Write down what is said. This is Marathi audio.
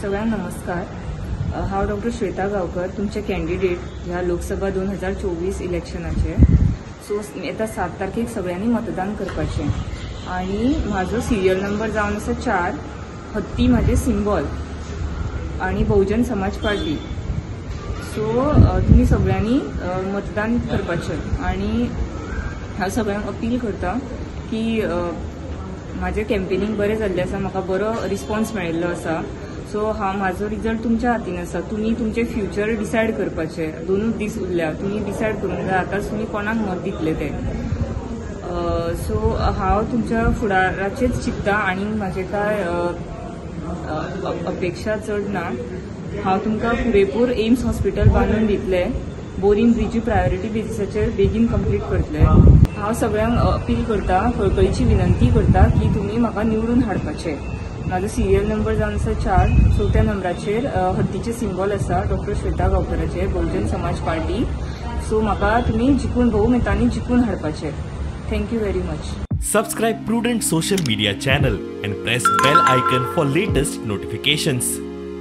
सगळ्यांक नमस्कार। हांव डॉक्टर श्वेता गांवकर, तुमचे कॅन्डिडेट ह्या लोकसभा 2024 इलेक्शनाचे। सो येता 7 तारखेक सगळ्यांनी मतदान करपाचें आणि म्हाजो सिरियल नंबर जावन आसा 4, हत्ती म्हाजे सिंबल आणि बहुजन समाज पार्टी। सो तुम्ही सगळ्यांनी मतदान करपाचें आणि हांव सगळ्यांक अपील करता की माझे कॅम्पेनिंग बरें जाल्लें आसा, म्हाका बरो रिस्पॉन्स मेळिल्लो आसा। सो म्हाजो रिजल्ट तुमच्या हातीन आसा। तुम्ही तुमचे फ्युचर डिसायड करपाचे। 2 दीस उरल्या, तुम्ही डिसायड करूंक जाय आतांच तुम्ही कोणाक मत दितले ते। सो हांव तुमच्या फुडाराचेच चिंतता आणि म्हाजे काय अपेक्षा चड ना। हांव तुमकां पुरेपूर एम्स हॉस्पिटल बांदून दितले, बोरींग ब्रिज प्रायोरिटी बेसिसाचेर बेगीन कंप्लीट करतले। हांव सगळ्यांक अपील करता, कळकळीची विनंती करता की तुम्ही म्हाका निवडून हाडपाचे। म्हाजो सिरियल नंबर जावन आसा 4, 4थ्या नंबराचेर हत्तीचे सिंबल आसा, doctor Shweta गांवकराचे, Bahujan Samaj party. So म्हाका तुम्ही जिखून बहुमतांनी जिखून हाडपाचे। Thank you very much. Subscribe Prudent social media channel and press bell icon for latest notifications.